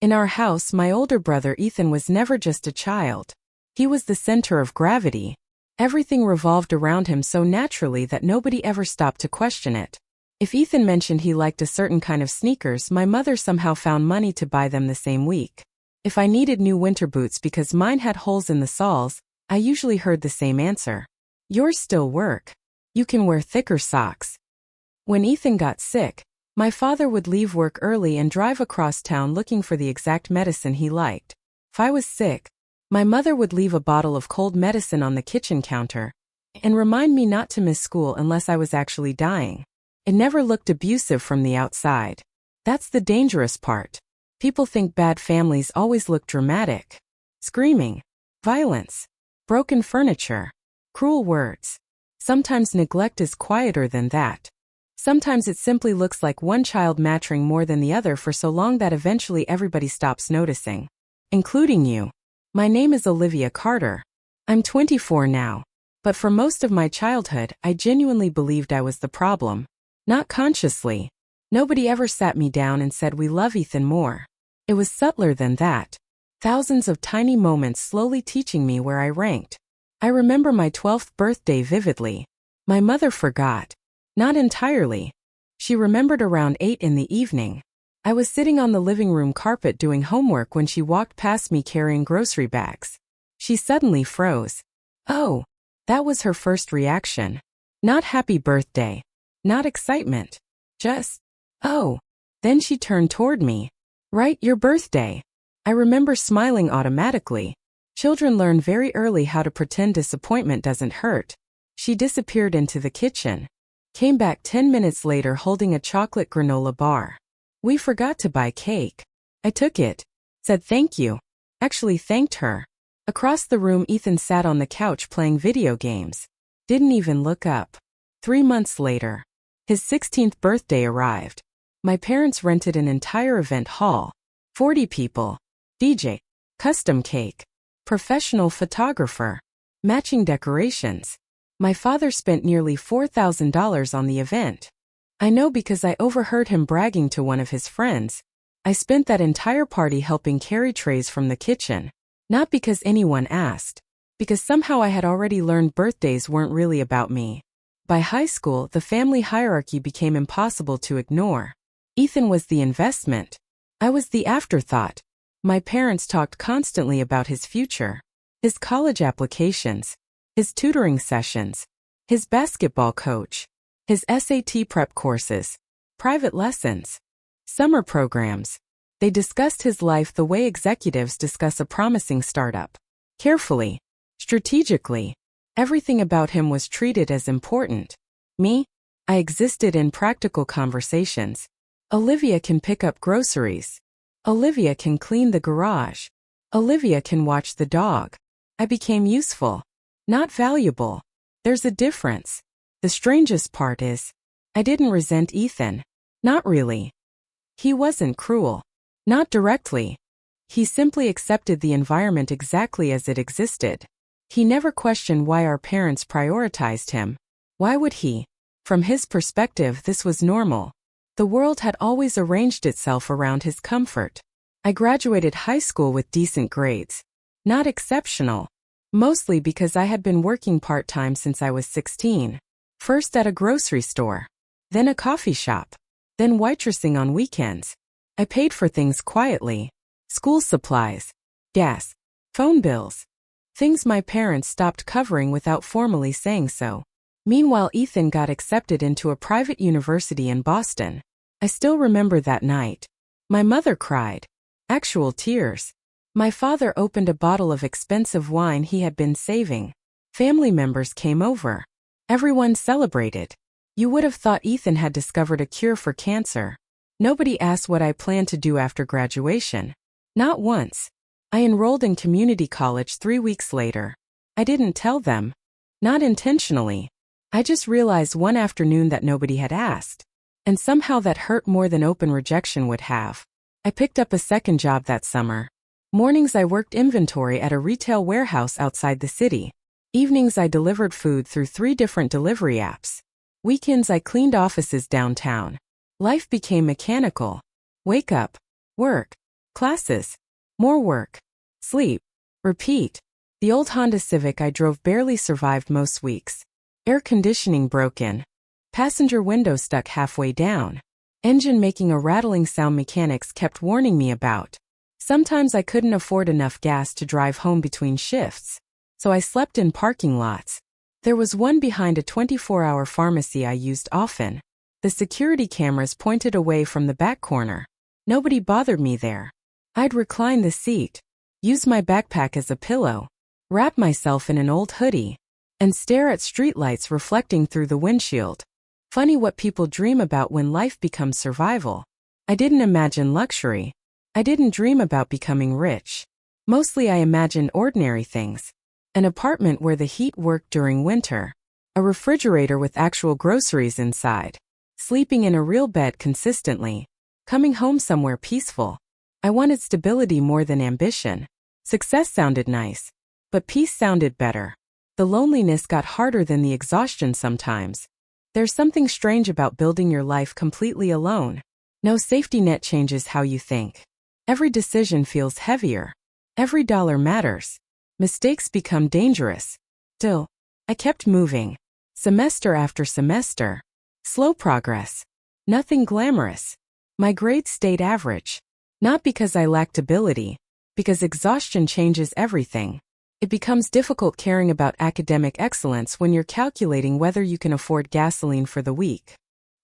In our house, my older brother Ethan was never just a child. He was the center of gravity. Everything revolved around him so naturally that nobody ever stopped to question it. If Ethan mentioned he liked a certain kind of sneakers, my mother somehow found money to buy them the same week. If I needed new winter boots because mine had holes in the soles, I usually heard the same answer. Yours still work. You can wear thicker socks. When Ethan got sick, my father would leave work early and drive across town looking for the exact medicine he liked. If I was sick, my mother would leave a bottle of cold medicine on the kitchen counter and remind me not to miss school unless I was actually dying. It never looked abusive from the outside. That's the dangerous part. People think bad families always look dramatic. Screaming, violence, broken furniture, cruel words. Sometimes neglect is quieter than that. Sometimes it simply looks like one child maturing more than the other for so long that eventually everybody stops noticing. Including you. My name is Olivia Carter. I'm 24 now. But for most of my childhood, I genuinely believed I was the problem. Not consciously. Nobody ever sat me down and said we love Ethan more. It was subtler than that. Thousands of tiny moments slowly teaching me where I ranked. I remember my 12th birthday vividly. My mother forgot. Not entirely. She remembered around 8 in the evening. I was sitting on the living room carpet doing homework when she walked past me carrying grocery bags. She suddenly froze. Oh, that was her first reaction. Not happy birthday. Not excitement. Just, oh. Then she turned toward me. Right, your birthday. I remember smiling automatically. Children learn very early how to pretend disappointment doesn't hurt. She disappeared into the kitchen. Came back 10 minutes later holding a chocolate granola bar. We forgot to buy cake. I took it. Said thank you. Actually thanked her. Across the room Ethan sat on the couch playing video games. Didn't even look up. 3 months later. His 16th birthday arrived. My parents rented an entire event hall. 40 people. DJ. Custom cake. Professional photographer. Matching decorations. My father spent nearly $4,000 on the event. I know because I overheard him bragging to one of his friends. I spent that entire party helping carry trays from the kitchen. Not because anyone asked. Because somehow I had already learned birthdays weren't really about me. By high school, the family hierarchy became impossible to ignore. Ethan was the investment. I was the afterthought. My parents talked constantly about his future. His college applications. His tutoring sessions, his basketball coach, his SAT prep courses, private lessons, summer programs. They discussed his life the way executives discuss a promising startup. Carefully, strategically. Everything about him was treated as important. Me? I existed in practical conversations. Olivia can pick up groceries. Olivia can clean the garage. Olivia can watch the dog. I became useful. Not valuable. There's a difference. The strangest part is, I didn't resent Ethan. Not really. He wasn't cruel. Not directly. He simply accepted the environment exactly as it existed. He never questioned why our parents prioritized him. Why would he? From his perspective, this was normal. The world had always arranged itself around his comfort. I graduated high school with decent grades. Not exceptional. Mostly because I had been working part-time since I was 16. First at a grocery store. Then a coffee shop. Then waitressing on weekends. I paid for things quietly. School supplies. Gas. Phone bills. Things my parents stopped covering without formally saying so. Meanwhile, Ethan got accepted into a private university in Boston. I still remember that night. My mother cried. Actual tears. My father opened a bottle of expensive wine he had been saving. Family members came over. Everyone celebrated. You would have thought Ethan had discovered a cure for cancer. Nobody asked what I planned to do after graduation. Not once. I enrolled in community college 3 weeks later. I didn't tell them. Not intentionally. I just realized one afternoon that nobody had asked. And somehow that hurt more than open rejection would have. I picked up a second job that summer. Mornings I worked inventory at a retail warehouse outside the city. Evenings I delivered food through 3 different delivery apps. Weekends I cleaned offices downtown. Life became mechanical. Wake up. Work. Classes. More work. Sleep. Repeat. The old Honda Civic I drove barely survived most weeks. Air conditioning broken. Passenger window stuck halfway down. Engine making a rattling sound mechanics kept warning me about. Sometimes I couldn't afford enough gas to drive home between shifts, so I slept in parking lots. There was one behind a 24-hour pharmacy I used often. The security cameras pointed away from the back corner. Nobody bothered me there. I'd recline the seat, use my backpack as a pillow, wrap myself in an old hoodie, and stare at streetlights reflecting through the windshield. Funny what people dream about when life becomes survival. I didn't imagine luxury. I didn't dream about becoming rich. Mostly I imagined ordinary things. An apartment where the heat worked during winter. A refrigerator with actual groceries inside. Sleeping in a real bed consistently. Coming home somewhere peaceful. I wanted stability more than ambition. Success sounded nice, but peace sounded better. The loneliness got harder than the exhaustion sometimes. There's something strange about building your life completely alone. No safety net changes how you think. Every decision feels heavier. Every dollar matters. Mistakes become dangerous. Still, I kept moving. Semester after semester. Slow progress. Nothing glamorous. My grades stayed average. Not because I lacked ability, because exhaustion changes everything. It becomes difficult caring about academic excellence when you're calculating whether you can afford gasoline for the week.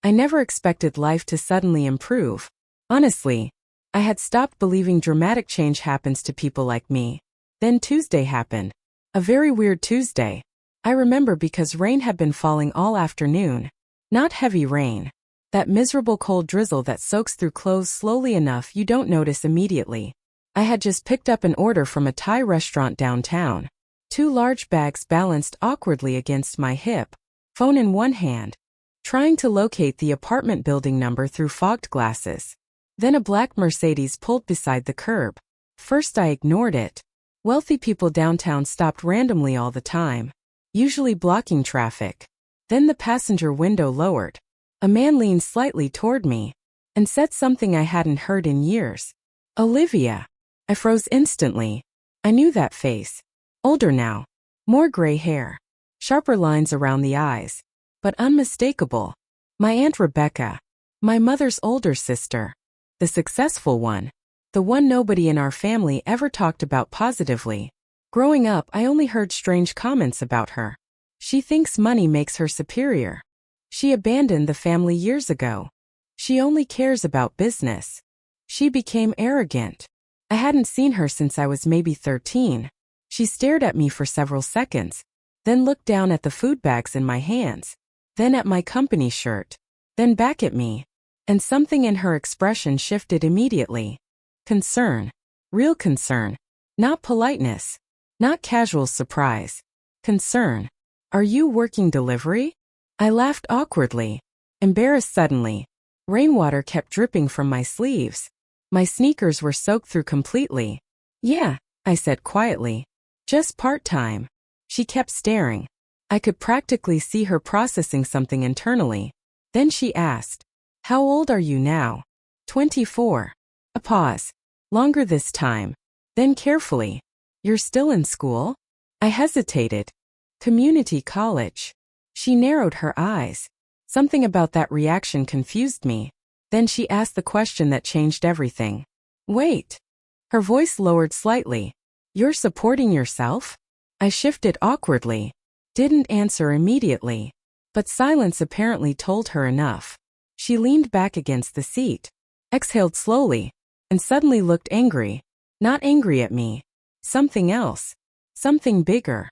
I never expected life to suddenly improve. Honestly, I had stopped believing dramatic change happens to people like me. Then Tuesday happened. A very weird Tuesday. I remember because rain had been falling all afternoon. Not heavy rain. That miserable cold drizzle that soaks through clothes slowly enough you don't notice immediately. I had just picked up an order from a Thai restaurant downtown. 2 large bags balanced awkwardly against my hip. Phone in one hand. Trying to locate the apartment building number through fogged glasses. Then a black Mercedes pulled beside the curb. First I ignored it. Wealthy people downtown stopped randomly all the time, usually blocking traffic. Then the passenger window lowered. A man leaned slightly toward me and said something I hadn't heard in years. Olivia. I froze instantly. I knew that face. Older now. More gray hair. Sharper lines around the eyes. But unmistakable. My Aunt Rebecca. My mother's older sister. The successful one. The one nobody in our family ever talked about positively. Growing up, I only heard strange comments about her. She thinks money makes her superior. She abandoned the family years ago. She only cares about business. She became arrogant. I hadn't seen her since I was maybe 13. She stared at me for several seconds, then looked down at the food bags in my hands, then at my company shirt, then back at me, and something in her expression shifted immediately. Concern. Real concern. Not politeness. Not casual surprise. Concern. Are you working delivery? I laughed awkwardly. Embarrassed suddenly. Rainwater kept dripping from my sleeves. My sneakers were soaked through completely. Yeah, I said quietly. Just part-time. She kept staring. I could practically see her processing something internally. Then she asked, "How old are you now?" 24. A pause. Longer this time. Then carefully. You're still in school? I hesitated. Community college. She narrowed her eyes. Something about that reaction confused me. Then she asked the question that changed everything. Wait. Her voice lowered slightly. You're supporting yourself? I shifted awkwardly. Didn't answer immediately. But silence apparently told her enough. She leaned back against the seat, exhaled slowly, and suddenly looked angry. Not angry at me. Something else. Something bigger.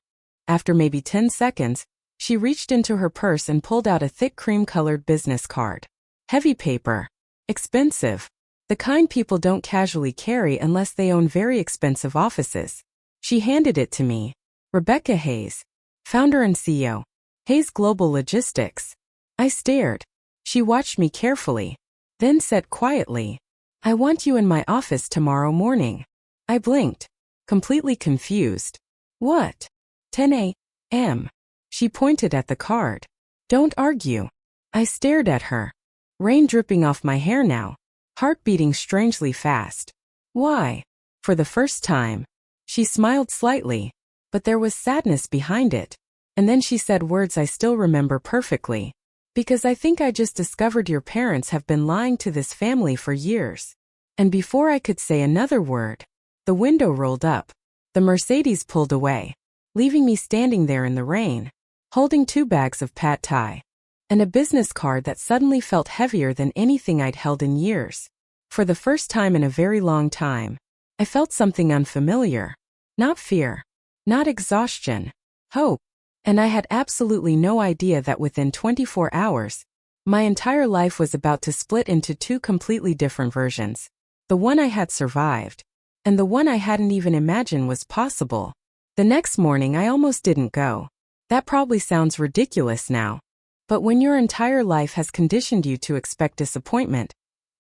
After maybe 10 seconds, she reached into her purse and pulled out a thick cream-colored business card. Heavy paper. Expensive. The kind people don't casually carry unless they own very expensive offices. She handed it to me. Rebecca Hayes. Founder and CEO. Hayes Global Logistics. I stared. She watched me carefully. Then said quietly, I want you in my office tomorrow morning. I blinked. Completely confused. What? 10 a.m. She pointed at the card. Don't argue. I stared at her. Rain dripping off my hair now. Heart beating strangely fast. Why? For the first time. She smiled slightly, but there was sadness behind it. And then she said words I still remember perfectly. Because I think I just discovered your parents have been lying to this family for years. And before I could say another word, the window rolled up. The Mercedes pulled away, leaving me standing there in the rain, holding 2 bags of pad thai and a business card that suddenly felt heavier than anything I'd held in years. For the first time in a very long time, I felt something unfamiliar. Not fear, not exhaustion, hope. And I had absolutely no idea that within 24 hours, my entire life was about to split into 2 completely different versions. The one I had survived, and the one I hadn't even imagined was possible. The next morning I almost didn't go. That probably sounds ridiculous now. But when your entire life has conditioned you to expect disappointment,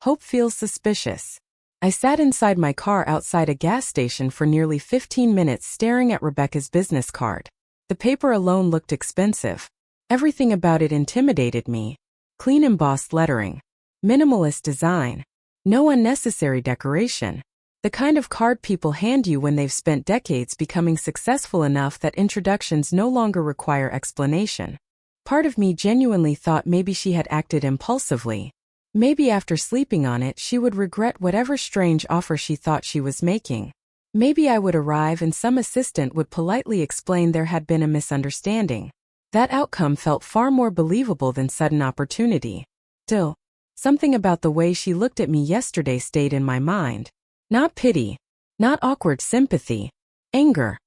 hope feels suspicious. I sat inside my car outside a gas station for nearly 15 minutes staring at Rebecca's business card. The paper alone looked expensive. Everything about it intimidated me. Clean embossed lettering, minimalist design, no unnecessary decoration. The kind of card people hand you when they've spent decades becoming successful enough that introductions no longer require explanation. Part of me genuinely thought maybe she had acted impulsively. Maybe after sleeping on it she would regret whatever strange offer she thought she was making. Maybe I would arrive and some assistant would politely explain there had been a misunderstanding. That outcome felt far more believable than sudden opportunity. Still, something about the way she looked at me yesterday stayed in my mind. Not pity, not awkward sympathy, anger.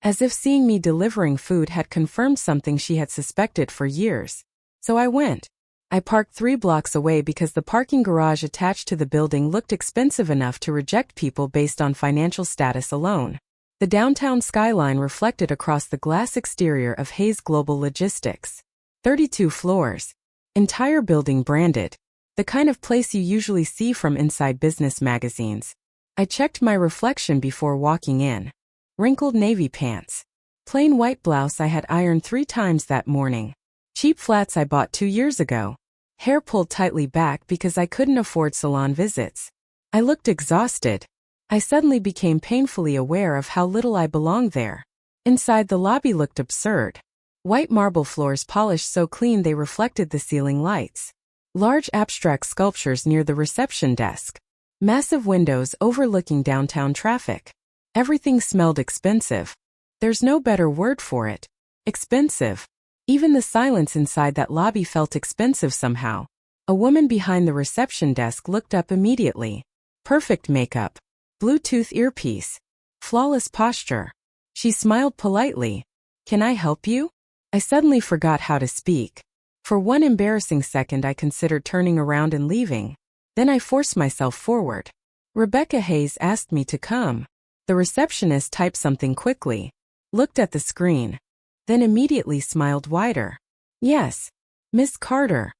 As if seeing me delivering food had confirmed something she had suspected for years. So I went. I parked 3 blocks away because the parking garage attached to the building looked expensive enough to reject people based on financial status alone. The downtown skyline reflected across the glass exterior of Hayes Global Logistics. 32 floors. Entire building branded. The kind of place you usually see from inside business magazines. I checked my reflection before walking in. Wrinkled navy pants. Plain white blouse I had ironed 3 times that morning. Cheap flats I bought 2 years ago. Hair pulled tightly back because I couldn't afford salon visits. I looked exhausted. I suddenly became painfully aware of how little I belonged there. Inside, the lobby looked absurd. White marble floors polished so clean they reflected the ceiling lights. Large abstract sculptures near the reception desk. Massive windows overlooking downtown traffic. Everything smelled expensive. There's no better word for it. Expensive. Even the silence inside that lobby felt expensive somehow. A woman behind the reception desk looked up immediately. Perfect makeup. Bluetooth earpiece. Flawless posture. She smiled politely. "Can I help you?" I suddenly forgot how to speak. For one embarrassing second I considered turning around and leaving. Then I forced myself forward. "Rebecca Hayes asked me to come." The receptionist typed something quickly, looked at the screen, then immediately smiled wider. "Yes, Miss Carter."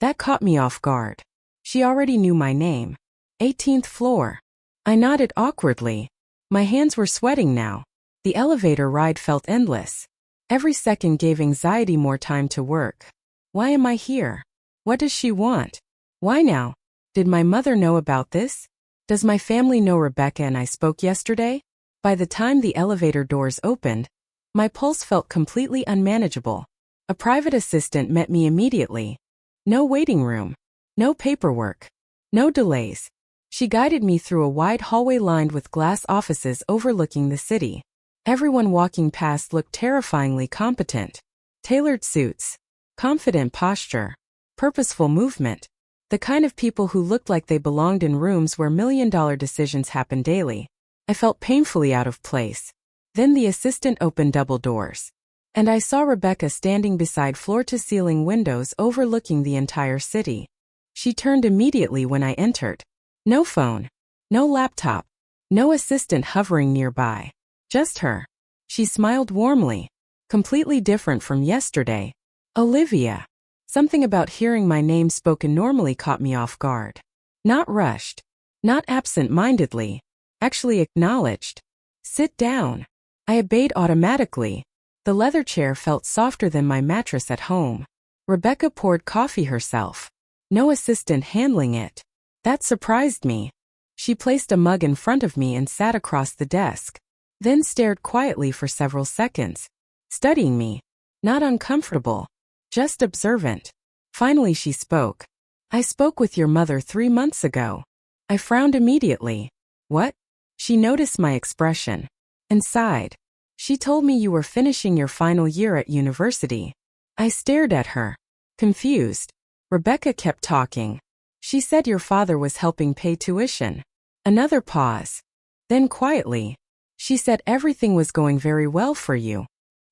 That caught me off guard. She already knew my name. 18th floor. I nodded awkwardly. My hands were sweating now. The elevator ride felt endless. Every second gave anxiety more time to work. Why am I here? What does she want? Why now? Did my mother know about this? Does my family know Rebecca and I spoke yesterday? By the time the elevator doors opened, my pulse felt completely unmanageable. A private assistant met me immediately. No waiting room. No paperwork. No delays. She guided me through a wide hallway lined with glass offices overlooking the city. Everyone walking past looked terrifyingly competent. Tailored suits. Confident posture. Purposeful movement. The kind of people who looked like they belonged in rooms where million-dollar decisions happen daily. I felt painfully out of place. Then the assistant opened double doors. And I saw Rebecca standing beside floor-to-ceiling windows overlooking the entire city. She turned immediately when I entered. No phone. No laptop. No assistant hovering nearby. Just her. She smiled warmly. Completely different from yesterday. Olivia. Something about hearing my name spoken normally caught me off guard. Not rushed. Not absent-mindedly. Actually acknowledged. "Sit down." I obeyed automatically. The leather chair felt softer than my mattress at home. Rebecca poured coffee herself. No assistant handling it. That surprised me. She placed a mug in front of me and sat across the desk, then stared quietly for several seconds, studying me. Not uncomfortable, just observant. Finally she spoke. I spoke with your mother 3 months ago. I frowned immediately. What? She noticed my expression and sighed. She told me you were finishing your final year at university. I stared at her, confused. Rebecca kept talking. She said your father was helping pay tuition. Another pause. Then quietly, she said everything was going very well for you.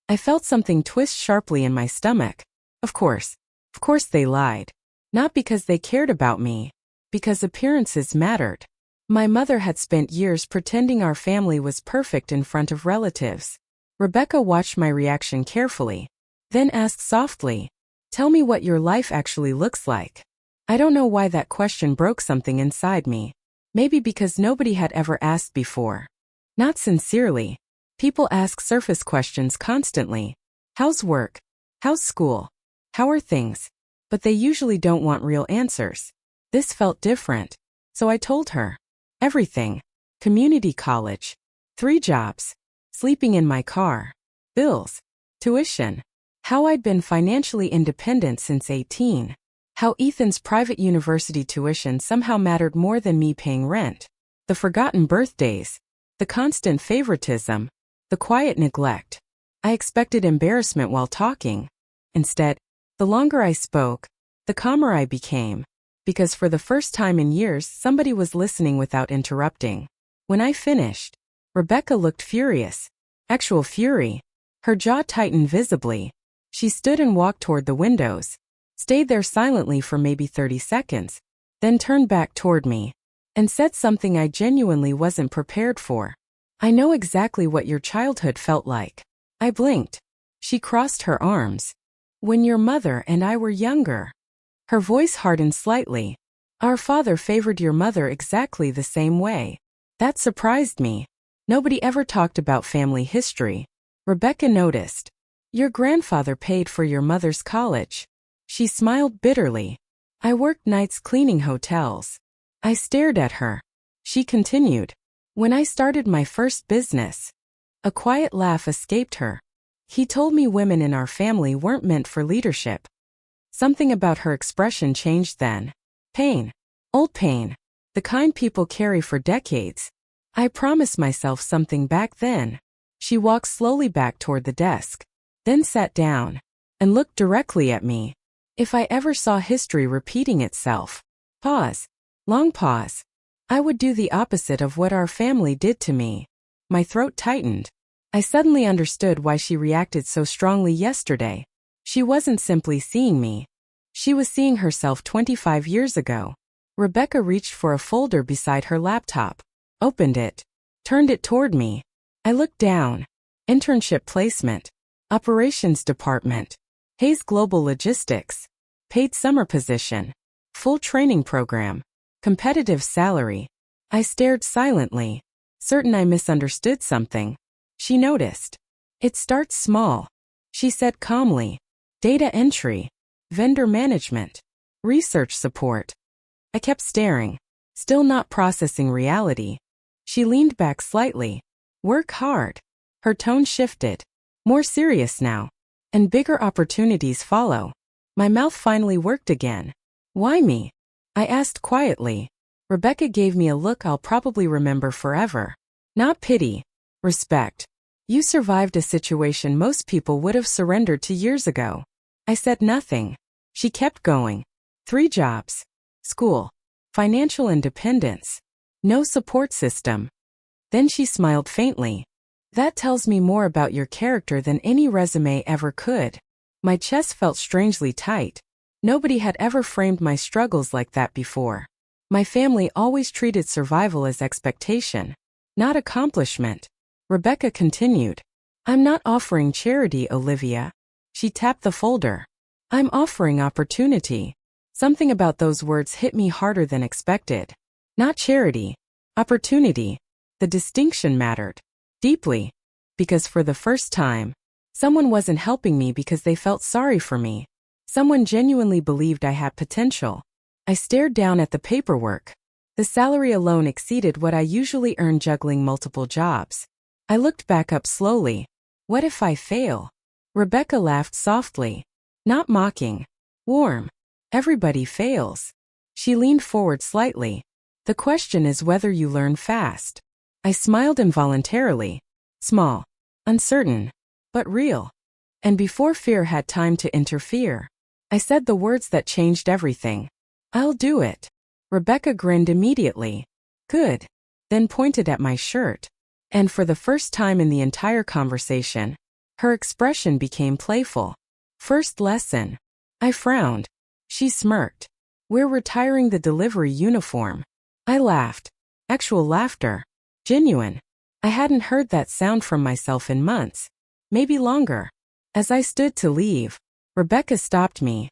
I felt something twist sharply in my stomach. Of course they lied. Not because they cared about me, because appearances mattered. My mother had spent years pretending our family was perfect in front of relatives. Rebecca watched my reaction carefully, then asked softly, "Tell me what your life actually looks like." I don't know why that question broke something inside me. Maybe because nobody had ever asked before. Not sincerely. People ask surface questions constantly. How's work? How's school? How are things? But they usually don't want real answers. This felt different. So I told her. Everything. Community college. 3 jobs. Sleeping in my car. Bills. Tuition. How I'd been financially independent since 18. How Ethan's private university tuition somehow mattered more than me paying rent. The forgotten birthdays. The constant favoritism. The quiet neglect. I expected embarrassment while talking. Instead, the longer I spoke, the calmer I became. Because for the first time in years, somebody was listening without interrupting. When I finished, Rebecca looked furious. Actual fury. Her jaw tightened visibly. She stood and walked toward the windows. Stayed there silently for maybe 30 seconds, then turned back toward me, and said something I genuinely wasn't prepared for. I know exactly what your childhood felt like. I blinked. She crossed her arms. When your mother and I were younger. Her voice hardened slightly. Our father favored your mother exactly the same way. That surprised me. Nobody ever talked about family history. Rebecca noticed. Your grandfather paid for your mother's college. She smiled bitterly. I worked nights cleaning hotels. I stared at her. She continued. When I started my first business. A quiet laugh escaped her. He told me women in our family weren't meant for leadership. Something about her expression changed then. Pain. Old pain. The kind people carry for decades. I promised myself something back then. She walked slowly back toward the desk, then sat down, and looked directly at me. If I ever saw history repeating itself. Pause. Long pause. I would do the opposite of what our family did to me. My throat tightened. I suddenly understood why she reacted so strongly yesterday. She wasn't simply seeing me. She was seeing herself 25 years ago. Rebecca reached for a folder beside her laptop, opened it, turned it toward me. I looked down. Internship placement. Operations department. Hayes Global Logistics. Paid summer position. Full training program. Competitive salary. I stared silently, certain I misunderstood something. She noticed. It starts small. She said calmly. Data entry. Vendor management. Research support. I kept staring, still not processing reality. She leaned back slightly. Work hard. Her tone shifted. More serious now. And bigger opportunities follow. My mouth finally worked again. Why me? I asked quietly. Rebecca gave me a look I'll probably remember forever. Not pity. Respect. You survived a situation most people would have surrendered to years ago. I said nothing. She kept going. 3 jobs. School. Financial independence. No support system. Then she smiled faintly. That tells me more about your character than any resume ever could. My chest felt strangely tight. Nobody had ever framed my struggles like that before. My family always treated survival as expectation, not accomplishment. Rebecca continued. I'm not offering charity, Olivia. She tapped the folder. I'm offering opportunity. Something about those words hit me harder than expected. Not charity. Opportunity. The distinction mattered. Deeply. Because for the first time, someone wasn't helping me because they felt sorry for me. Someone genuinely believed I had potential. I stared down at the paperwork. The salary alone exceeded what I usually earn juggling multiple jobs. I looked back up slowly. What if I fail? Rebecca laughed softly. Not mocking. Warm. Everybody fails. She leaned forward slightly. The question is whether you learn fast. I smiled involuntarily. Small. Uncertain. But real. And before fear had time to interfere, I said the words that changed everything. I'll do it. Rebecca grinned immediately. Good. Then pointed at my shirt. And for the first time in the entire conversation, her expression became playful. First lesson. I frowned. She smirked. We're retiring the delivery uniform. I laughed. Actual laughter. Genuine. I hadn't heard that sound from myself in months. Maybe longer. As I stood to leave, Rebecca stopped me.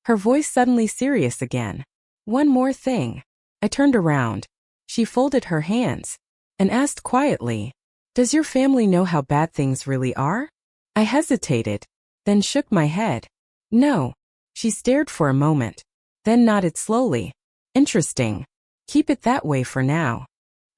Her voice suddenly serious again. One more thing. I turned around. She folded her hands and asked quietly, Does your family know how bad things really are? I hesitated, then shook my head. No. She stared for a moment, then nodded slowly. Interesting. Keep it that way for now.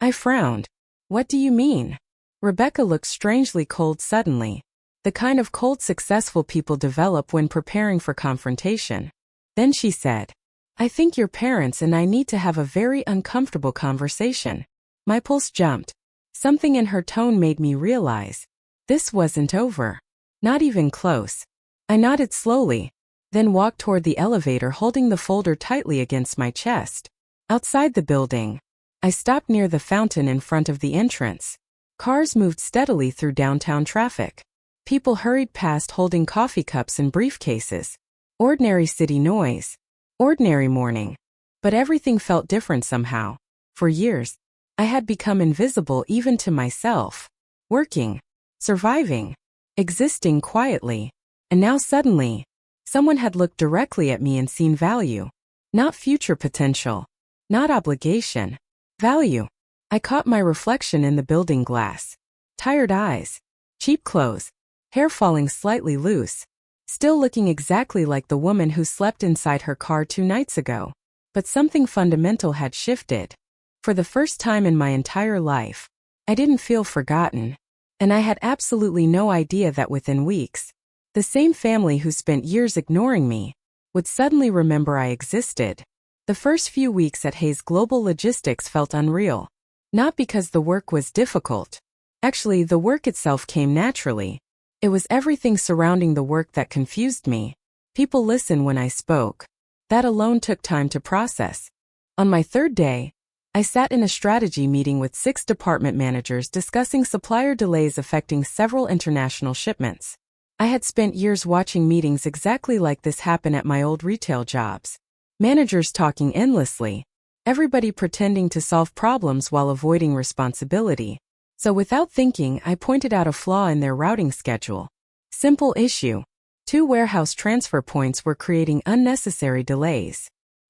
I frowned. What do you mean? Rebecca looked strangely cold suddenly. The kind of cold successful people develop when preparing for confrontation. Then she said, I think your parents and I need to have a very uncomfortable conversation. My pulse jumped. Something in her tone made me realize this wasn't over. Not even close. I nodded slowly, then walked toward the elevator holding the folder tightly against my chest. Outside the building, I stopped near the fountain in front of the entrance. Cars moved steadily through downtown traffic. People hurried past holding coffee cups and briefcases. Ordinary city noise. Ordinary morning. But everything felt different somehow. For years, I had become invisible even to myself. Working. Surviving. Existing quietly. And now suddenly, someone had looked directly at me and seen value. Not future potential. Not obligation. Value. I caught my reflection in the building glass. Tired eyes. Cheap clothes. Hair falling slightly loose. Still looking exactly like the woman who slept inside her car 2 nights ago. But something fundamental had shifted. For the first time in my entire life, I didn't feel forgotten. And I had absolutely no idea that within weeks, the same family who spent years ignoring me would suddenly remember I existed. The first few weeks at Hayes Global Logistics felt unreal. Not because the work was difficult. Actually, the work itself came naturally. It was everything surrounding the work that confused me. People listen when I spoke. That alone took time to process. On my 3rd day, I sat in a strategy meeting with 6 department managers discussing supplier delays affecting several international shipments. I had spent years watching meetings exactly like this happen at my old retail jobs. Managers talking endlessly. Everybody pretending to solve problems while avoiding responsibility. So without thinking, I pointed out a flaw in their routing schedule. Simple issue. 2 warehouse transfer points were creating unnecessary delays.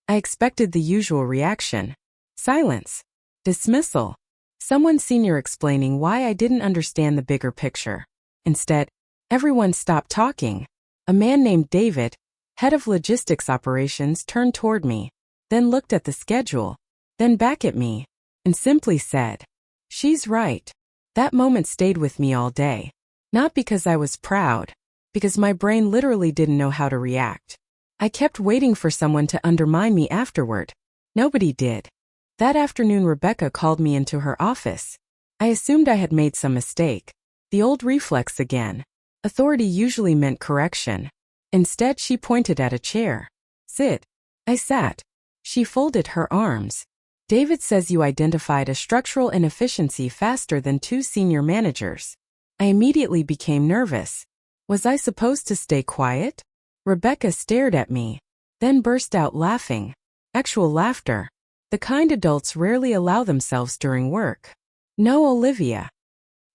I expected the usual reaction. Silence. Dismissal. Someone senior explaining why I didn't understand the bigger picture. Instead, everyone stopped talking. A man named David, head of logistics operations, turned toward me, then looked at the schedule, then back at me, and simply said, She's right. That moment stayed with me all day. Not because I was proud, because my brain literally didn't know how to react. I kept waiting for someone to undermine me afterward. Nobody did. That afternoon Rebecca called me into her office. I assumed I had made some mistake. The old reflex again. Authority usually meant correction. Instead she pointed at a chair. Sit. I sat. She folded her arms. David says you identified a structural inefficiency faster than 2 senior managers. I immediately became nervous. Was I supposed to stay quiet? Rebecca stared at me, then burst out laughing. Actual laughter. The kind adults rarely allow themselves during work. No, Olivia.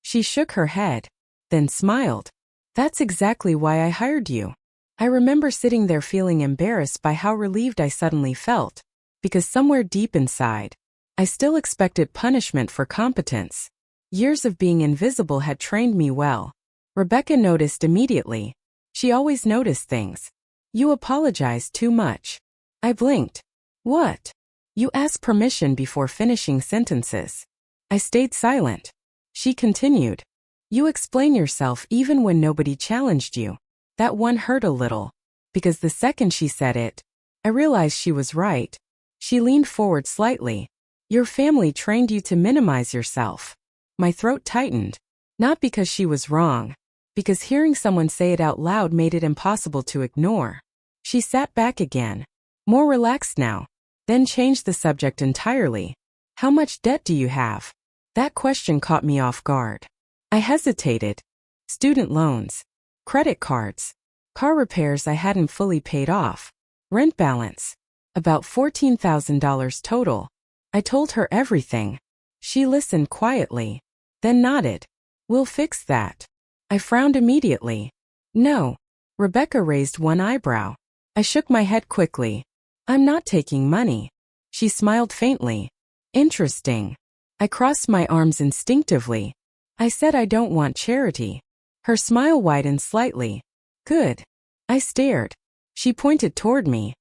She shook her head, then smiled. That's exactly why I hired you. I remember sitting there feeling embarrassed by how relieved I suddenly felt. Because somewhere deep inside, I still expected punishment for competence. Years of being invisible had trained me well. Rebecca noticed immediately. She always noticed things. You apologized too much. I blinked. What? You ask permission before finishing sentences. I stayed silent. She continued. You explain yourself even when nobody challenged you. That one hurt a little. Because the second she said it, I realized she was right. She leaned forward slightly. Your family trained you to minimize yourself. My throat tightened. Not because she was wrong. Because hearing someone say it out loud made it impossible to ignore. She sat back again. More relaxed now. Then changed the subject entirely. How much debt do you have? That question caught me off guard. I hesitated. Student loans. Credit cards. Car repairs I hadn't fully paid off. Rent balance. About $14,000 total. I told her everything. She listened quietly. Then nodded. We'll fix that. I frowned immediately. No. Rebecca raised one eyebrow. I shook my head quickly. I'm not taking money. She smiled faintly. Interesting. I crossed my arms instinctively. I said I don't want charity. Her smile widened slightly. Good. I stared. She pointed toward me.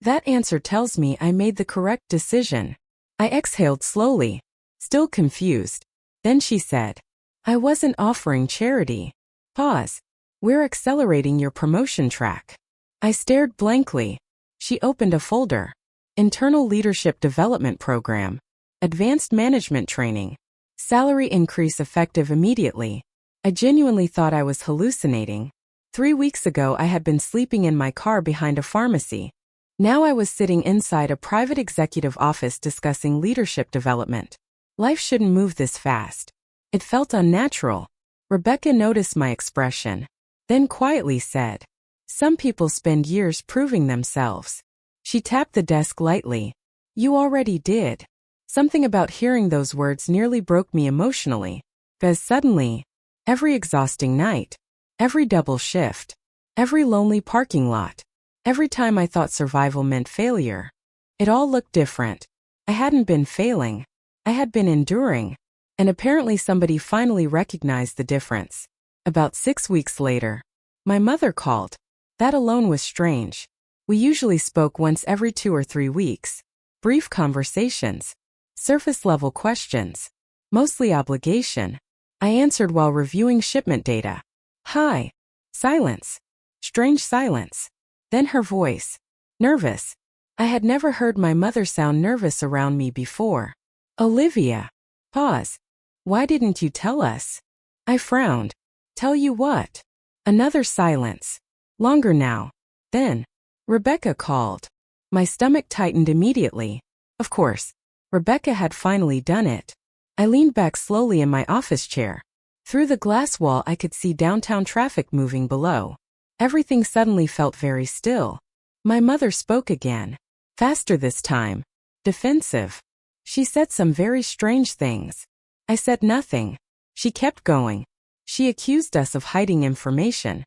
That answer tells me I made the correct decision. I exhaled slowly, still confused. Then she said, I wasn't offering charity. Pause. We're accelerating your promotion track. I stared blankly. She opened a folder. Internal Leadership Development Program. Advanced Management Training. Salary increase effective immediately. I genuinely thought I was hallucinating. 3 weeks ago I had been sleeping in my car behind a pharmacy. Now I was sitting inside a private executive office discussing leadership development. Life shouldn't move this fast. It felt unnatural. Rebecca noticed my expression. Then quietly said, some people spend years proving themselves. She tapped the desk lightly. You already did. Something about hearing those words nearly broke me emotionally. Because suddenly, every exhausting night, every double shift, every lonely parking lot, every time I thought survival meant failure, it all looked different. I hadn't been failing. I had been enduring. And apparently somebody finally recognized the difference. About 6 weeks later, my mother called. That alone was strange. We usually spoke once every 2 or 3 weeks. Brief conversations. Surface-level questions. Mostly obligation. I answered while reviewing shipment data. Hi. Silence. Strange silence. Then her voice. Nervous. I had never heard my mother sound nervous around me before. Olivia. Pause. Why didn't you tell us? I frowned. Tell you what? Another silence. Longer now. Then, Rebecca called. My stomach tightened immediately. Of course, Rebecca had finally done it. I leaned back slowly in my office chair. Through the glass wall I could see downtown traffic moving below. Everything suddenly felt very still. My mother spoke again. Faster this time. Defensive. She said some very strange things. I said nothing. She kept going. She accused us of hiding information.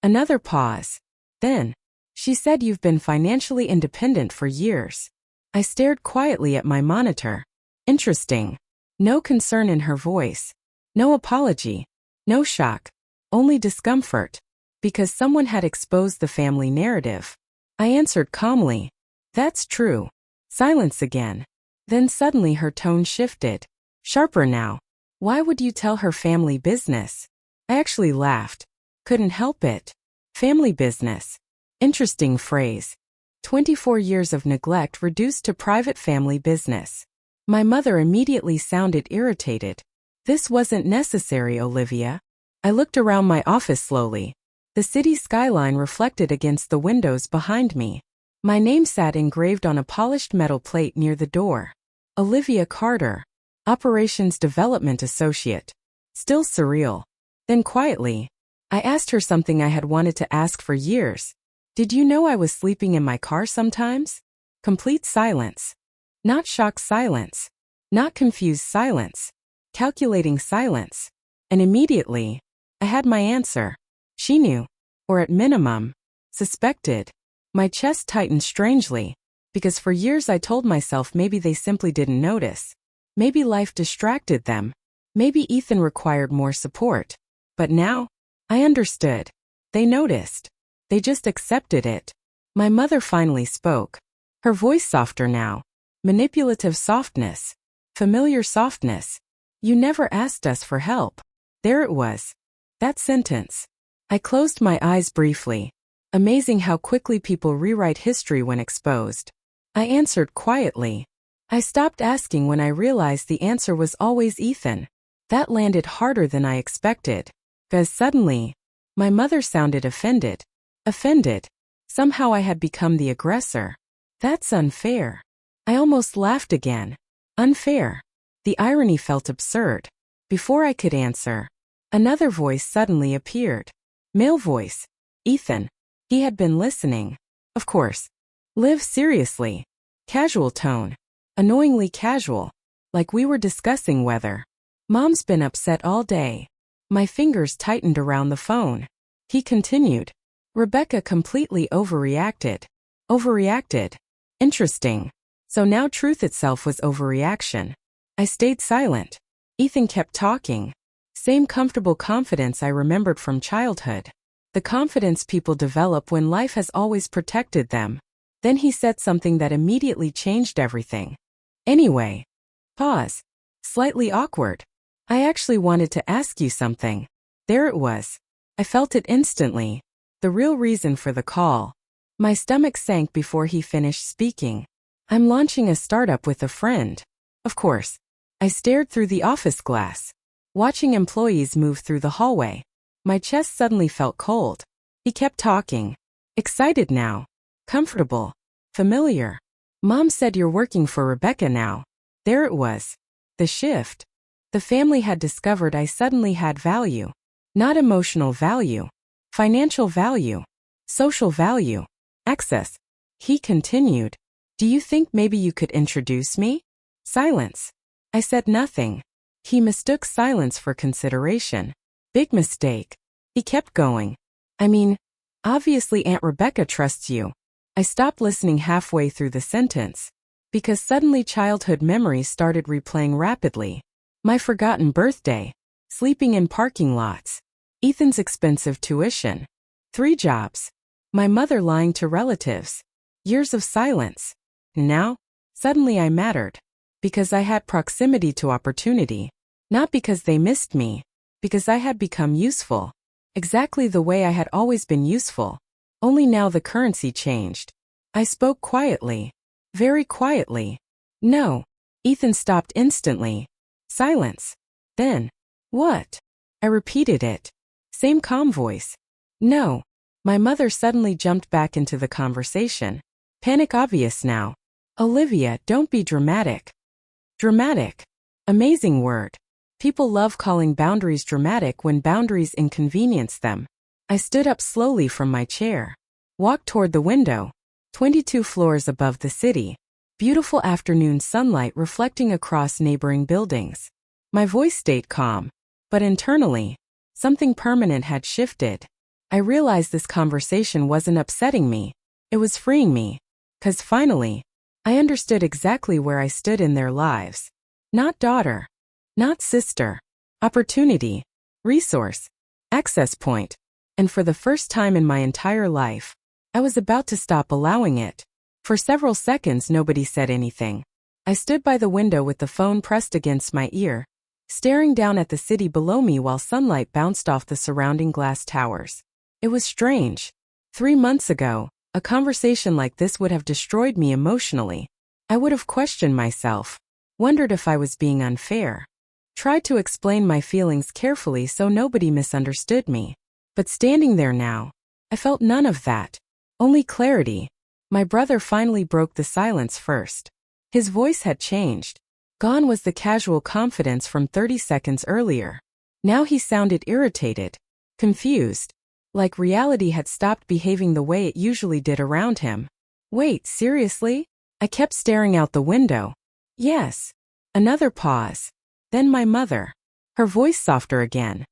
Another pause. Then, she said you've been financially independent for years. I stared quietly at my monitor. Interesting. No concern in her voice. No apology. No shock. Only discomfort. Because someone had exposed the family narrative. I answered calmly. That's true. Silence again. Then suddenly her tone shifted. Sharper now. Why would you tell her family business? I actually laughed. Couldn't help it. Family business. Interesting phrase. 24 years of neglect reduced to private family business. My mother immediately sounded irritated. This wasn't necessary, Olivia. I looked around my office slowly. The city skyline reflected against the windows behind me. My name sat engraved on a polished metal plate near the door. Olivia Carter. Operations Development Associate. Still surreal. Then quietly, I asked her something I had wanted to ask for years. Did you know I was sleeping in my car sometimes? Complete silence. Not shocked silence. Not confused silence. Calculating silence. And immediately, I had my answer. She knew. Or at minimum, suspected. My chest tightened strangely. Because for years I told myself maybe they simply didn't notice. Maybe life distracted them. Maybe Ethan required more support. But now, I understood. They noticed. They just accepted it. My mother finally spoke. Her voice softer now. Manipulative softness. Familiar softness. You never asked us for help. There it was. That sentence. I closed my eyes briefly. Amazing how quickly people rewrite history when exposed. I answered quietly. I stopped asking when I realized the answer was always Ethan. That landed harder than I expected. Because suddenly, my mother sounded offended. Offended. Somehow I had become the aggressor. That's unfair. I almost laughed again. Unfair. The irony felt absurd. Before I could answer, another voice suddenly appeared. Male voice. Ethan. He had been listening. Of course. Liv, seriously. Casual tone. Annoyingly casual. Like we were discussing weather. Mom's been upset all day. My fingers tightened around the phone. He continued. Rebecca completely overreacted. Overreacted. Interesting. So now truth itself was overreaction. I stayed silent. Ethan kept talking. Same comfortable confidence I remembered from childhood. The confidence people develop when life has always protected them. Then he said something that immediately changed everything. Anyway. Pause. Slightly awkward. I actually wanted to ask you something. There it was. I felt it instantly. The real reason for the call. My stomach sank before he finished speaking. I'm launching a startup with a friend. Of course. I stared through the office glass, watching employees move through the hallway. My chest suddenly felt cold. He kept talking. Excited now. Comfortable. Familiar. Mom said you're working for Rebecca now. There it was. The shift. The family had discovered I suddenly had value. Not emotional value. Financial value. Social value. Access. He continued. Do you think maybe you could introduce me? Silence. I said nothing. He mistook silence for consideration. Big mistake. He kept going. I mean, obviously Aunt Rebecca trusts you. I stopped listening halfway through the sentence. Because suddenly childhood memories started replaying rapidly. My forgotten birthday. Sleeping in parking lots. Ethan's expensive tuition. 3 jobs. My mother lying to relatives. Years of silence. Now, suddenly I mattered. Because I had proximity to opportunity. Not because they missed me. Because I had become useful. Exactly the way I had always been useful. Only now the currency changed. I spoke quietly. Very quietly. No. Ethan stopped instantly. Silence. Then. What? I repeated it. Same calm voice. No. My mother suddenly jumped back into the conversation. Panic obvious now. Olivia, don't be dramatic. Dramatic. Amazing word. People love calling boundaries dramatic when boundaries inconvenience them. I stood up slowly from my chair. Walked toward the window. 22 floors above the city. Beautiful afternoon sunlight reflecting across neighboring buildings. My voice stayed calm. But internally, something permanent had shifted. I realized this conversation wasn't upsetting me. It was freeing me. 'Cause finally, I understood exactly where I stood in their lives. Not daughter. Not sister. Opportunity. Resource. Access point. And for the first time in my entire life, I was about to stop allowing it. For several seconds nobody said anything. I stood by the window with the phone pressed against my ear, staring down at the city below me while sunlight bounced off the surrounding glass towers. It was strange. 3 months ago, a conversation like this would have destroyed me emotionally. I would have questioned myself, wondered if I was being unfair, tried to explain my feelings carefully so nobody misunderstood me. But standing there now, I felt none of that. Only clarity. My brother finally broke the silence first. His voice had changed. Gone was the casual confidence from 30 seconds earlier. Now he sounded irritated, confused, like reality had stopped behaving the way it usually did around him. Wait, seriously? I kept staring out the window. Yes. Another pause. Then my mother. Her voice softer again.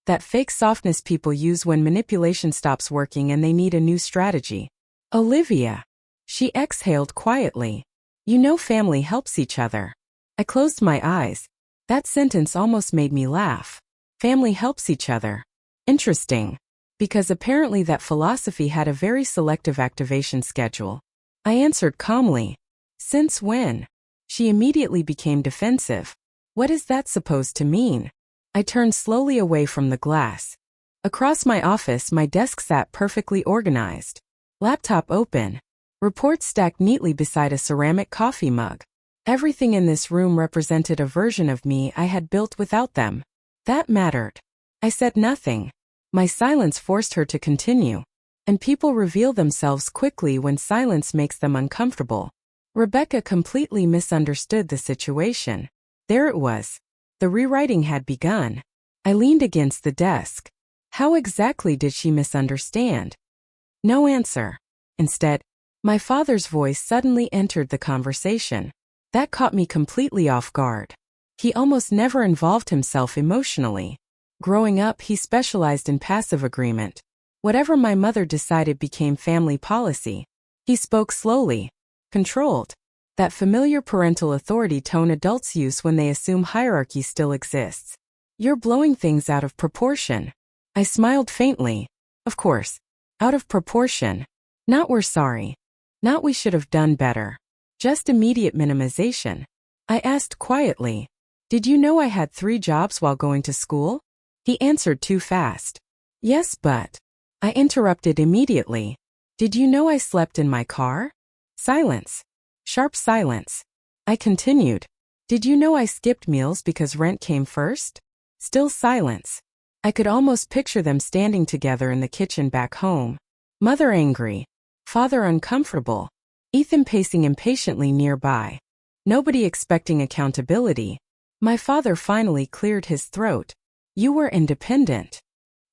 That fake softness people use when manipulation stops working and they need a new strategy. Olivia. She exhaled quietly. You know family helps each other. I closed my eyes. That sentence almost made me laugh. Family helps each other. Interesting. Because apparently that philosophy had a very selective activation schedule. I answered calmly. Since when? She immediately became defensive. What is that supposed to mean? I turned slowly away from the glass. Across my office, my desk sat perfectly organized. Laptop open. Reports stacked neatly beside a ceramic coffee mug. Everything in this room represented a version of me I had built without them. That mattered. I said nothing. My silence forced her to continue. And people reveal themselves quickly when silence makes them uncomfortable. Rebecca completely misunderstood the situation. There it was. The rewriting had begun. I leaned against the desk. How exactly did she misunderstand? No answer. Instead, my father's voice suddenly entered the conversation. That caught me completely off guard. He almost never involved himself emotionally. Growing up, he specialized in passive agreement. Whatever my mother decided became family policy. He spoke slowly, controlled. That familiar parental authority tone adults use when they assume hierarchy still exists. You're blowing things out of proportion. I smiled faintly. Of course. Out of proportion. Not we're sorry. Not we should have done better. Just immediate minimization. I asked quietly, did you know I had 3 jobs while going to school? He answered too fast. Yes, but. I interrupted immediately. Did you know I slept in my car? Silence. Sharp silence. I continued. Did you know I skipped meals because rent came first? Still silence. I could almost picture them standing together in the kitchen back home. Mother angry. Father uncomfortable. Ethan pacing impatiently nearby. Nobody expecting accountability. My father finally cleared his throat. You were independent.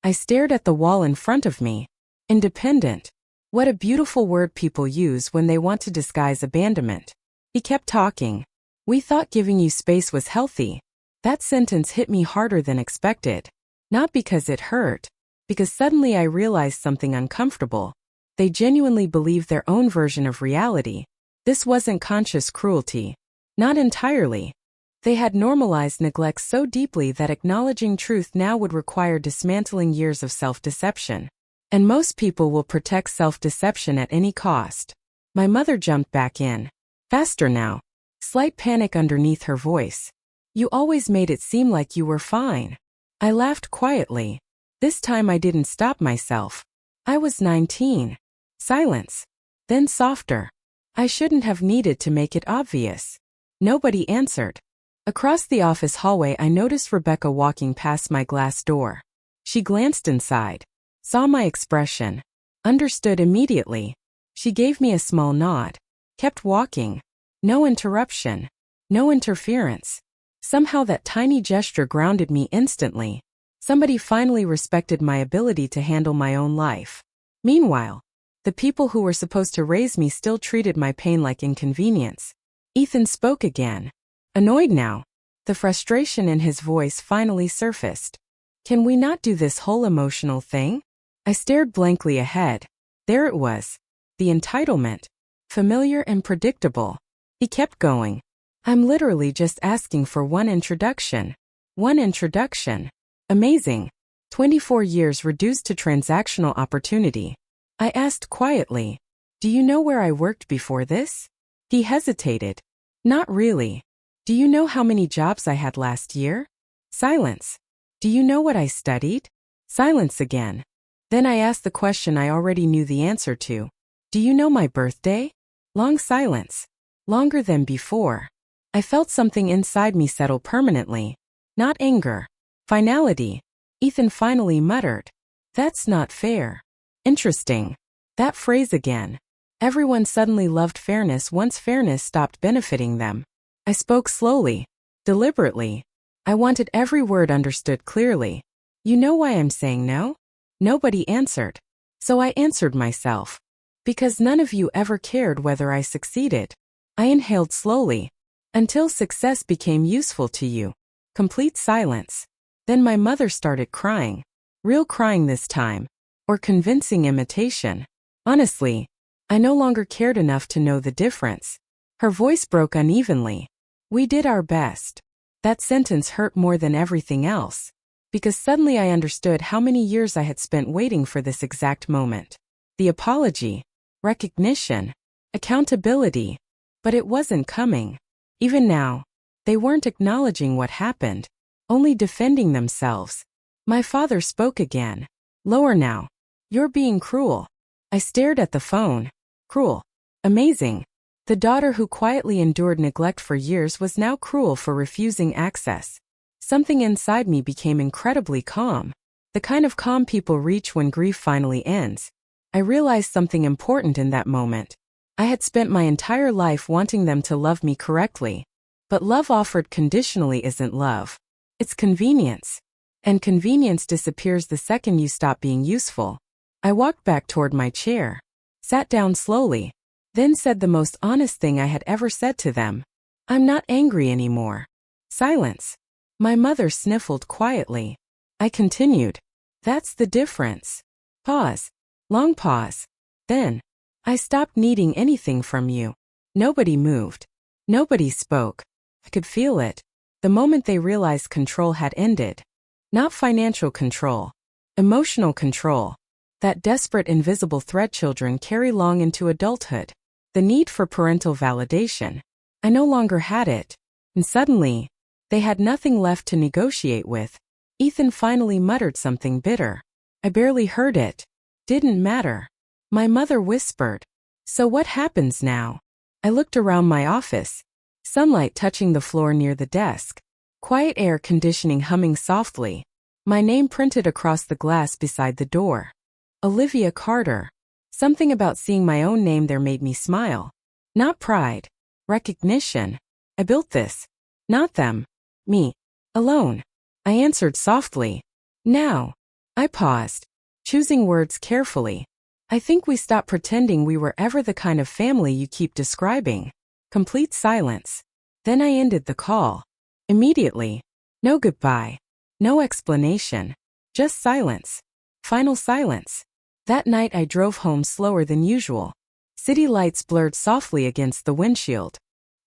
I stared at the wall in front of me. Independent. What a beautiful word people use when they want to disguise abandonment. He kept talking. We thought giving you space was healthy. That sentence hit me harder than expected. Not because it hurt. Because suddenly I realized something uncomfortable. They genuinely believed their own version of reality. This wasn't conscious cruelty. Not entirely. They had normalized neglect so deeply that acknowledging truth now would require dismantling years of self-deception. And most people will protect self-deception at any cost. My mother jumped back in. Faster now. Slight panic underneath her voice. You always made it seem like you were fine. I laughed quietly. This time I didn't stop myself. I was 19. Silence. Then softer. I shouldn't have needed to make it obvious. Nobody answered. Across the office hallway I noticed Rebecca walking past my glass door. She glanced inside. Saw my expression. Understood immediately. She gave me a small nod. Kept walking. No interruption. No interference. Somehow that tiny gesture grounded me instantly. Somebody finally respected my ability to handle my own life. Meanwhile, the people who were supposed to raise me still treated my pain like inconvenience. Ethan spoke again. Annoyed now. The frustration in his voice finally surfaced. Can we not do this whole emotional thing? I stared blankly ahead. There it was. The entitlement. Familiar and predictable. He kept going. I'm literally just asking for one introduction. One introduction. Amazing. 24 years reduced to transactional opportunity. I asked quietly, do you know where I worked before this? He hesitated. Not really. Do you know how many jobs I had last year? Silence. Do you know what I studied? Silence again. Then I asked the question I already knew the answer to. Do you know my birthday? Long silence. Longer than before. I felt something inside me settle permanently. Not anger. Finality. Ethan finally muttered. That's not fair. Interesting. That phrase again. Everyone suddenly loved fairness once fairness stopped benefiting them. I spoke slowly, deliberately. I wanted every word understood clearly. You know why I'm saying no? Nobody answered. So I answered myself. Because none of you ever cared whether I succeeded. I inhaled slowly. Until success became useful to you. Complete silence. Then my mother started crying. Real crying this time. Or convincing imitation. Honestly, I no longer cared enough to know the difference. Her voice broke unevenly. We did our best. That sentence hurt more than everything else. Because suddenly I understood how many years I had spent waiting for this exact moment. The apology. Recognition. Accountability. But it wasn't coming. Even now, they weren't acknowledging what happened, only defending themselves. My father spoke again. Lower now. You're being cruel. I stared at the phone. Cruel. Amazing. The daughter who quietly endured neglect for years was now cruel for refusing access. Something inside me became incredibly calm. The kind of calm people reach when grief finally ends. I realized something important in that moment. I had spent my entire life wanting them to love me correctly. But love offered conditionally isn't love. It's convenience. And convenience disappears the second you stop being useful. I walked back toward my chair, sat down slowly, then said the most honest thing I had ever said to them. I'm not angry anymore. Silence. My mother sniffled quietly. I continued. That's the difference. Pause. Long pause. Then, I stopped needing anything from you. Nobody moved. Nobody spoke. I could feel it. The moment they realized control had ended. Not financial control. Emotional control. That desperate invisible thread children carry long into adulthood. The need for parental validation. I no longer had it. And suddenly, they had nothing left to negotiate with. Ethan finally muttered something bitter. I barely heard it. Didn't matter. My mother whispered. So what happens now? I looked around my office. Sunlight touching the floor near the desk. Quiet air conditioning humming softly. My name printed across the glass beside the door. Olivia Carter. Something about seeing my own name there made me smile. Not pride. Recognition. I built this. Not them. Me. Alone. I answered softly. Now. I paused, choosing words carefully. I think we stopped pretending we were ever the kind of family you keep describing. Complete silence. Then I ended the call. Immediately. No goodbye. No explanation. Just silence. Final silence. That night I drove home slower than usual. City lights blurred softly against the windshield.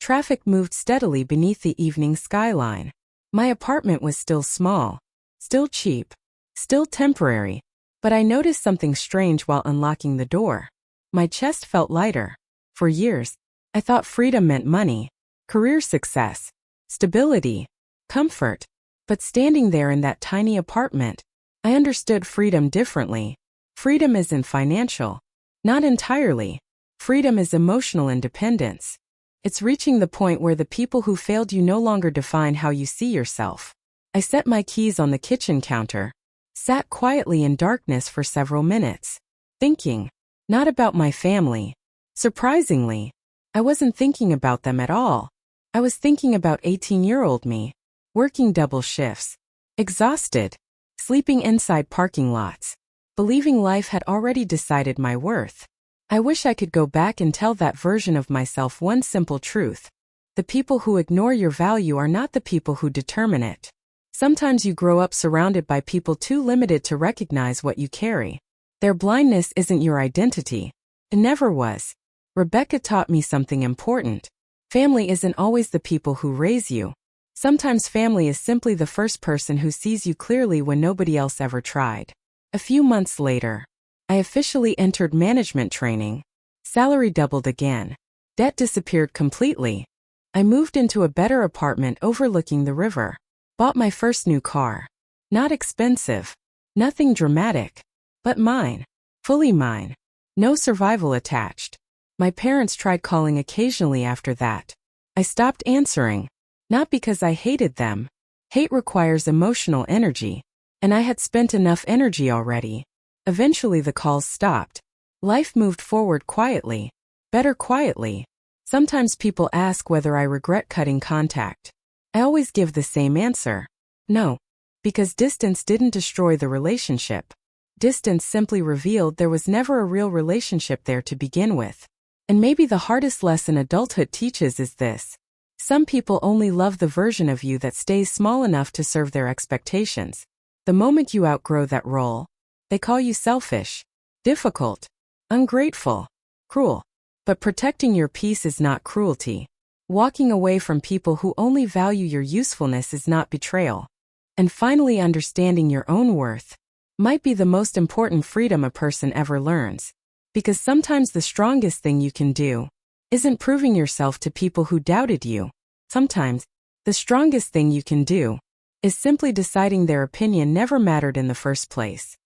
Traffic moved steadily beneath the evening skyline. My apartment was still small. Still cheap. Still temporary. But I noticed something strange while unlocking the door. My chest felt lighter. For years, I thought freedom meant money, career success, stability, comfort. But standing there in that tiny apartment, I understood freedom differently. Freedom isn't financial. Not entirely. Freedom is emotional independence. It's reaching the point where the people who failed you no longer define how you see yourself. I set my keys on the kitchen counter, sat quietly in darkness for several minutes, thinking, not about my family. Surprisingly, I wasn't thinking about them at all. I was thinking about 18-year-old me, working double shifts, exhausted, sleeping inside parking lots, believing life had already decided my worth. I wish I could go back and tell that version of myself one simple truth. The people who ignore your value are not the people who determine it. Sometimes you grow up surrounded by people too limited to recognize what you carry. Their blindness isn't your identity. It never was. Rebecca taught me something important. Family isn't always the people who raise you. Sometimes family is simply the first person who sees you clearly when nobody else ever tried. A few months later, I officially entered management training. Salary doubled again. Debt disappeared completely. I moved into a better apartment overlooking the river. Bought my first new car. Not expensive. Nothing dramatic. But mine. Fully mine. No survival attached. My parents tried calling occasionally after that. I stopped answering. Not because I hated them. Hate requires emotional energy. And I had spent enough energy already. Eventually the calls stopped. Life moved forward quietly. Better quietly. Sometimes people ask whether I regret cutting contact. I always give the same answer. No. Because distance didn't destroy the relationship. Distance simply revealed there was never a real relationship there to begin with. And maybe the hardest lesson adulthood teaches is this. Some people only love the version of you that stays small enough to serve their expectations. The moment you outgrow that role, they call you selfish, difficult, ungrateful, cruel. But protecting your peace is not cruelty. Walking away from people who only value your usefulness is not betrayal. And finally, understanding your own worth might be the most important freedom a person ever learns. Because sometimes the strongest thing you can do isn't proving yourself to people who doubted you. Sometimes, the strongest thing you can do is simply deciding their opinion never mattered in the first place.